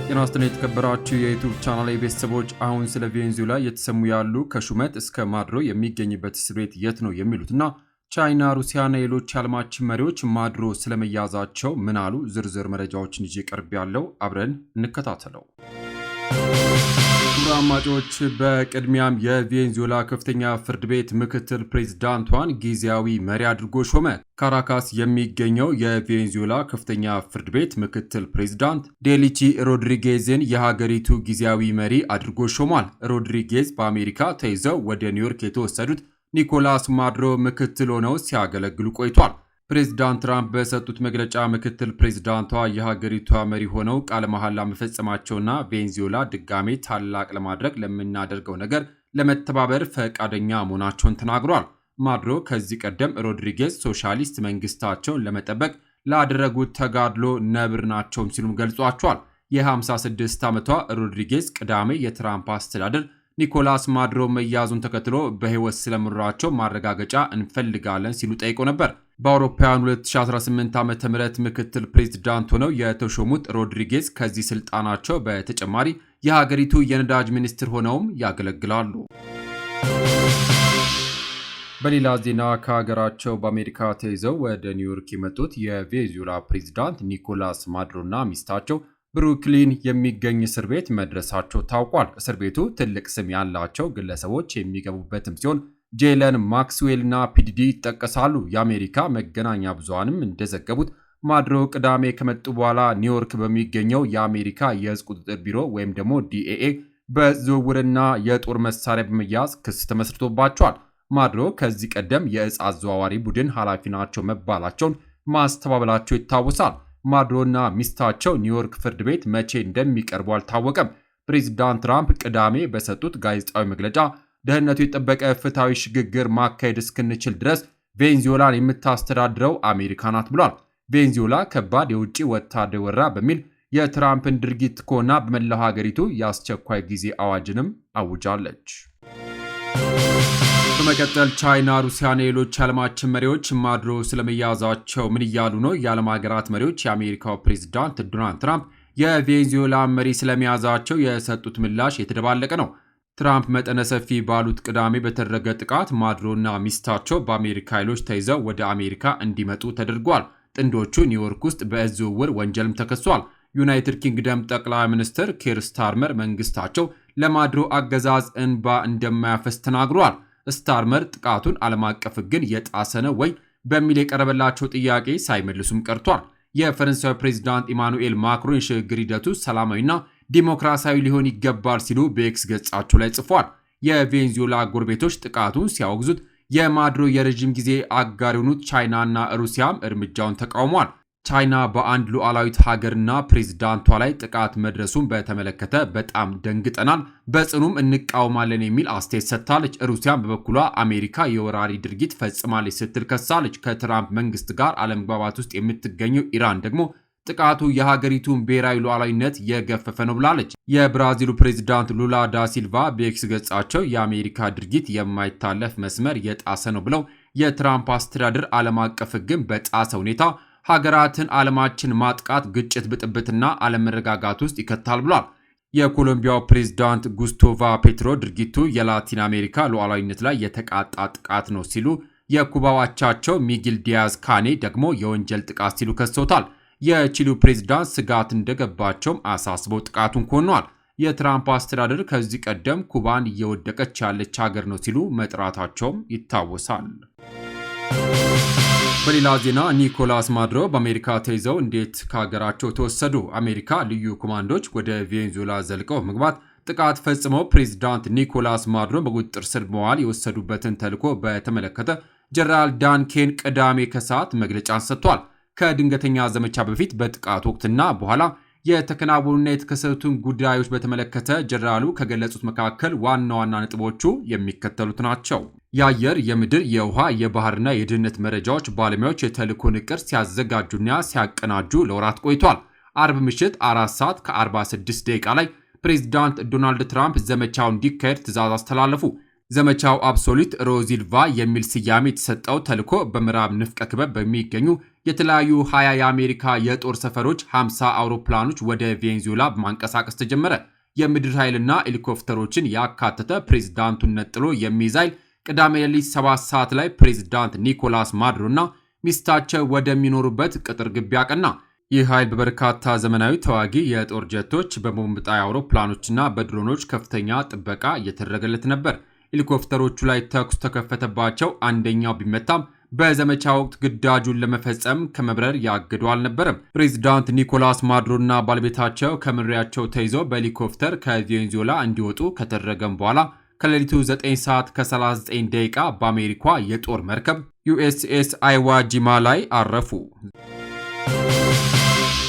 ጤና ይስጥልኝ የተከበራችሁ የዩቲዩብ ቻናል ቤተሰቦች፣ አሁን ስለ ቬኔዙዌላ እየተሰሙ ያሉ ከሹመት እስከ ማድሮ የሚገኝበት እስር ቤት የት ነው የሚሉትና ቻይና፣ ሩሲያና ሌሎች የዓለማችን መሪዎች ማድሮ ስለመያዛቸው ምን አሉ? ዝርዝር መረጃዎችን ይዤ ቀርብ ያለው አብረን እንከታተለው። አድማጮች፣ በቅድሚያም የቬኔዙዌላ ከፍተኛ ፍርድ ቤት ምክትል ፕሬዝዳንቷን ጊዜያዊ መሪ አድርጎ ሾመ። ካራካስ የሚገኘው የቬኔዙዌላ ከፍተኛ ፍርድ ቤት ምክትል ፕሬዝዳንት ዴሊቺ ሮድሪጌዝን የሀገሪቱ ጊዜያዊ መሪ አድርጎ ሾሟል። ሮድሪጌዝ በአሜሪካ ተይዘው ወደ ኒውዮርክ የተወሰዱት ኒኮላስ ማዱሮ ምክትል ሆነው ሲያገለግሉ ቆይቷል። ፕሬዝዳንት ትራምፕ በሰጡት መግለጫ ምክትል ፕሬዝዳንቷ የሀገሪቷ መሪ ሆነው ቃለ መሐላ መፈጸማቸውና ቬኔዙዌላ ድጋሜ ታላቅ ለማድረግ ለምናደርገው ነገር ለመተባበር ፈቃደኛ መሆናቸውን ተናግሯል። ማዱሮ ከዚህ ቀደም ሮድሪጌዝ ሶሻሊስት መንግስታቸውን ለመጠበቅ ላደረጉት ተጋድሎ ነብር ናቸውም ሲሉም ገልጿቸዋል። የ56 ዓመቷ ሮድሪጌዝ ቅዳሜ የትራምፕ አስተዳደር ኒኮላስ ማዱሮ መያዙን ተከትሎ በህይወት ስለመኖራቸው ማረጋገጫ እንፈልጋለን ሲሉ ጠይቆ ነበር። በአውሮፓውያን 2018 ዓ.ም ምክትል ፕሬዝዳንት ሆነው የተሾሙት ሮድሪጌዝ ከዚህ ስልጣናቸው በተጨማሪ የሀገሪቱ የነዳጅ ሚኒስትር ሆነውም ያገለግላሉ። በሌላ ዜና ከሀገራቸው በአሜሪካ ተይዘው ወደ ኒውዮርክ የመጡት የቬኔዙዌላ ፕሬዝዳንት ኒኮላስ ማዱሮና ሚስታቸው ብሩክሊን የሚገኝ እስር ቤት መድረሳቸው ታውቋል። እስር ቤቱ ትልቅ ስም ያላቸው ግለሰቦች የሚገቡበትም ሲሆን ጄለን ማክስዌል እና ፒዲዲ ይጠቀሳሉ። የአሜሪካ መገናኛ ብዙሃንም እንደዘገቡት ማዱሮ ቅዳሜ ከመጡ በኋላ ኒውዮርክ በሚገኘው የአሜሪካ የሕዝብ ቁጥጥር ቢሮ ወይም ደግሞ ዲኤኤ በዝውውርና የጦር መሳሪያ በመያዝ ክስ ተመስርቶባቸዋል። ማዱሮ ከዚህ ቀደም የእጽ አዘዋዋሪ ቡድን ኃላፊ ናቸው መባላቸውን ማስተባበላቸው ይታወሳል። ማዱሮና ሚስታቸው ኒውዮርክ ፍርድ ቤት መቼ እንደሚቀርቡ አልታወቀም። ፕሬዝዳንት ትራምፕ ቅዳሜ በሰጡት ጋዜጣዊ መግለጫ ደህንነቱ የጠበቀ ፍትሐዊ ሽግግር ማካሄድ እስክንችል ድረስ ቬኔዙዌላን የምታስተዳድረው አሜሪካ ናት ብሏል። ቬኔዙዌላ ከባድ የውጭ ወታደር ወረራ በሚል የትራምፕን ድርጊት ኮና በመላው ሀገሪቱ የአስቸኳይ ጊዜ አዋጅንም አውጃለች። በመቀጠል ቻይና፣ ሩሲያና ሌሎች የዓለማችን መሪዎች ማዱሮ ስለመያዛቸው ምን እያሉ ነው? የዓለም ሀገራት መሪዎች የአሜሪካው ፕሬዝዳንት ዶናልድ ትራምፕ የቬኔዙዌላ መሪ ስለመያዛቸው የሰጡት ምላሽ የተደባለቀ ነው። ትራምፕ መጠነ ሰፊ ባሉት ቅዳሜ በተደረገ ጥቃት ማዱሮና ሚስታቸው በአሜሪካ ኃይሎች ተይዘው ወደ አሜሪካ እንዲመጡ ተደርጓል። ጥንዶቹ ኒውዮርክ ውስጥ በእጽ ዝውውር ወንጀልም ተከሷል። ዩናይትድ ኪንግደም ጠቅላይ ሚኒስትር ኪር ስታርመር መንግስታቸው ለማዱሮ አገዛዝ እንባ እንደማያፈስ ተናግሯል። ስታርመር ጥቃቱን ዓለም አቀፍ ሕግን የጣሰ ነው ወይ በሚል የቀረበላቸው ጥያቄ ሳይመልሱም ቀርቷል። የፈረንሳዊ ፕሬዝዳንት ኢማኑኤል ማክሮን የሽግግር ሂደቱ ሰላማዊና ዲሞክራሲያዊ ሊሆን ይገባል ሲሉ በኤክስ ገጻቸው ላይ ጽፏል። የቬኔዙዌላ ጎረቤቶች ጥቃቱን ሲያወግዙት የማዱሮ የረዥም ጊዜ አጋር የሆኑት ቻይናና ሩሲያም እርምጃውን ተቃውሟል። ቻይና በአንድ ሉዓላዊት ሀገርና ፕሬዝዳንቷ ላይ ጥቃት መድረሱን በተመለከተ በጣም ደንግጠናል፣ በጽኑም እንቃወማለን የሚል አስተያየት ሰጥታለች። ሩሲያን በበኩሏ አሜሪካ የወራሪ ድርጊት ፈጽማለች ስትል ከሳለች። ከትራምፕ መንግስት ጋር አለመግባባት ውስጥ የምትገኘው ኢራን ደግሞ ጥቃቱ የሀገሪቱን ብሔራዊ ሉዓላዊነት የገፈፈ ነው ብላለች። የብራዚሉ ፕሬዝዳንት ሉላ ዳ ሲልቫ በኤክስ ገጻቸው የአሜሪካ ድርጊት የማይታለፍ መስመር የጣሰ ነው ብለው የትራምፕ አስተዳደር ዓለም አቀፍ ሕግን በጣሰ ሁኔታ ሀገራትን ዓለማችን ማጥቃት፣ ግጭት፣ ብጥብጥና አለመረጋጋት ውስጥ ይከታል ብሏል። የኮሎምቢያው ፕሬዝዳንት ጉስቶቫ ፔትሮ ድርጊቱ የላቲን አሜሪካ ሉዓላዊነት ላይ የተቃጣ ጥቃት ነው ሲሉ፣ የኩባው አቻቸው ሚጌል ዲያዝ ካኔ ደግሞ የወንጀል ጥቃት ሲሉ ከሰውታል። የቺሊው ፕሬዝዳንት ስጋት እንደገባቸውም አሳስበው ጥቃቱን ኮንነዋል። የትራምፕ አስተዳደር ከዚህ ቀደም ኩባን እየወደቀች ያለች ሀገር ነው ሲሉ መጥራታቸውም ይታወሳል። በሌላ ዜና ኒኮላስ ማዱሮ በአሜሪካ ተይዘው እንዴት ከሀገራቸው ተወሰዱ? አሜሪካ ልዩ ኮማንዶች ወደ ቬኔዙዌላ ዘልቀው መግባት ጥቃት ፈጽመው ፕሬዝዳንት ኒኮላስ ማዱሮ በቁጥጥር ስር መዋል የወሰዱበትን ተልዕኮ በተመለከተ ጀነራል ዳን ኬን ቅዳሜ ከሰዓት መግለጫን ሰጥቷል። ከድንገተኛ ዘመቻ በፊት፣ በጥቃት ወቅትና በኋላ የተከናወኑና የተከሰቱትን ጉዳዮች በተመለከተ ጀነራሉ ከገለጹት መካከል ዋና ዋና ነጥቦቹ የሚከተሉት ናቸው። የአየር፣ የምድር፣ የውሃ፣ የባህርና የደህንነት መረጃዎች ባለሙያዎች የተልዕኮን ዕቅድ ሲያዘጋጁና ሲያቀናጁ ለወራት ቆይቷል። አርብ ምሽት 4 ሰዓት ከ46 ደቂቃ ላይ ፕሬዝዳንት ዶናልድ ትራምፕ ዘመቻው እንዲካሄድ ትዕዛዝ አስተላለፉ። ዘመቻው አብሶሉት ሮዚልቫ የሚል ስያሜ የተሰጠው ተልዕኮ በምዕራብ ንፍቀ ክበብ በሚገኙ የተለያዩ 20 የአሜሪካ የጦር ሰፈሮች 50 አውሮፕላኖች ወደ ቬኔዙዌላ በማንቀሳቀስ ተጀመረ። የምድር ኃይልና ሄሊኮፕተሮችን ያካተተ ፕሬዝዳንቱን ነጥሎ የሚይዝ ኃይል ቅዳሜ ሌሊት 7 ሰዓት ላይ ፕሬዝዳንት ኒኮላስ ማዱሮና ሚስታቸው ወደሚኖሩበት ቅጥር ግቢ አቀና። ይህ ኃይል በበርካታ ዘመናዊ ተዋጊ የጦር ጀቶች፣ በቦምብ ጣይ አውሮፕላኖችና በድሮኖች ከፍተኛ ጥበቃ እየተደረገለት ነበር። ሄሊኮፕተሮቹ ላይ ተኩስ ተከፈተባቸው። አንደኛው ቢመታም በዘመቻ ወቅት ግዳጁን ለመፈጸም ከመብረር ያገዱ አልነበረም። ፕሬዝዳንት ኒኮላስ ማዱሮና ባለቤታቸው ከመኖሪያቸው ተይዘው በሄሊኮፕተር ከቬኔዙዌላ እንዲወጡ ከተደረገም በኋላ ከሌሊቱ 9 ሰዓት ከ39 ደቂቃ በአሜሪካ የጦር መርከብ USS አይዋ ጂማ ላይ አረፉ።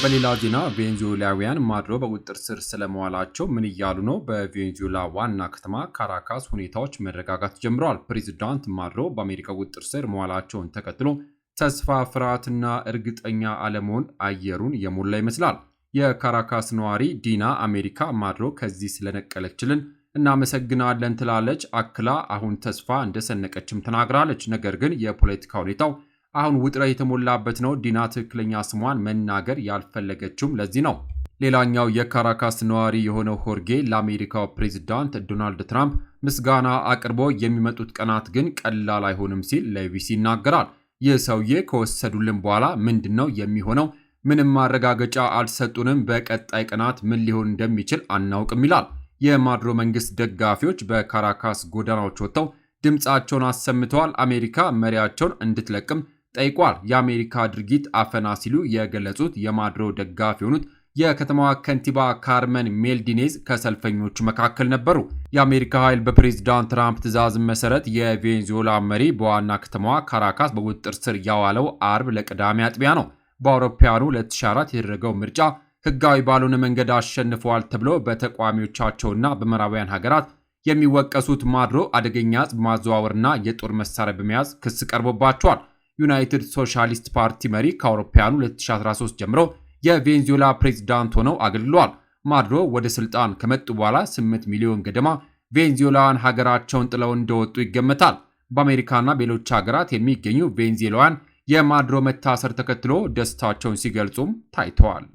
በሌላ ዜና ቬኔዙዌላውያን ማዱሮ በቁጥጥር ስር ስለመዋላቸው ምን እያሉ ነው? በቬኔዙዌላ ዋና ከተማ ካራካስ ሁኔታዎች መረጋጋት ጀምረዋል። ፕሬዝዳንት ማዱሮ በአሜሪካ ቁጥጥር ስር መዋላቸውን ተከትሎ ተስፋ፣ ፍርሃትና እርግጠኛ አለመሆን አየሩን የሞላ ይመስላል። የካራካስ ነዋሪ ዲና አሜሪካ ማዱሮ ከዚህ ስለነቀለችልን እናመሰግናለን ትላለች። አክላ አሁን ተስፋ እንደሰነቀችም ተናግራለች። ነገር ግን የፖለቲካ ሁኔታው አሁን ውጥረት የተሞላበት ነው። ዲና ትክክለኛ ስሟን መናገር ያልፈለገችውም ለዚህ ነው። ሌላኛው የካራካስ ነዋሪ የሆነው ሆርጌ ለአሜሪካው ፕሬዝዳንት ዶናልድ ትራምፕ ምስጋና አቅርቦ የሚመጡት ቀናት ግን ቀላል አይሆንም ሲል ለቢቢሲ ይናገራል። ይህ ሰውዬ ከወሰዱልን በኋላ ምንድነው የሚሆነው? ምንም ማረጋገጫ አልሰጡንም። በቀጣይ ቀናት ምን ሊሆን እንደሚችል አናውቅም ይላል። የማዱሮ መንግስት ደጋፊዎች በካራካስ ጎዳናዎች ወጥተው ድምጻቸውን አሰምተዋል። አሜሪካ መሪያቸውን እንድትለቅም ጠይቋል። የአሜሪካ ድርጊት አፈና ሲሉ የገለጹት የማዱሮ ደጋፊ የሆኑት የከተማዋ ከንቲባ ካርመን ሜልዲኔዝ ከሰልፈኞቹ መካከል ነበሩ። የአሜሪካ ኃይል በፕሬዝዳንት ትራምፕ ትዕዛዝ መሰረት የቬኔዙዌላ መሪ በዋና ከተማዋ ካራካስ በቁጥጥር ስር ያዋለው አርብ ለቅዳሜ አጥቢያ ነው። በአውሮፓውያኑ 2004 የተደረገው ምርጫ ህጋዊ ባልሆነ መንገድ አሸንፈዋል ተብሎ በተቃዋሚዎቻቸውና በምዕራባውያን ሀገራት የሚወቀሱት ማዱሮ አደገኛ ዕፅ በማዘዋወርና የጦር መሳሪያ በመያዝ ክስ ቀርቦባቸዋል። ዩናይትድ ሶሻሊስት ፓርቲ መሪ ከአውሮፓውያኑ 2013 ጀምሮ የቬኔዙዌላ ፕሬዝዳንት ሆነው አገልግለዋል። ማዱሮ ወደ ስልጣን ከመጡ በኋላ 8 ሚሊዮን ገደማ ቬኔዙዌላውያን ሀገራቸውን ጥለው እንደወጡ ይገመታል። በአሜሪካና በሌሎች ሀገራት የሚገኙ ቬኔዙዌላውያን የማዱሮ መታሰር ተከትሎ ደስታቸውን ሲገልጹም ታይተዋል።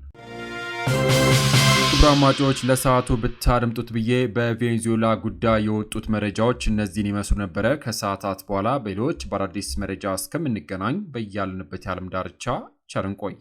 አድማጮች ለሰዓቱ ብታደምጡት ብዬ በቬኔዙዌላ ጉዳይ የወጡት መረጃዎች እነዚህን ይመስሉ ነበረ። ከሰዓታት በኋላ በሌሎች በአዳዲስ መረጃ እስከምንገናኝ በያልንበት የዓለም ዳርቻ ቸር እንቆይ።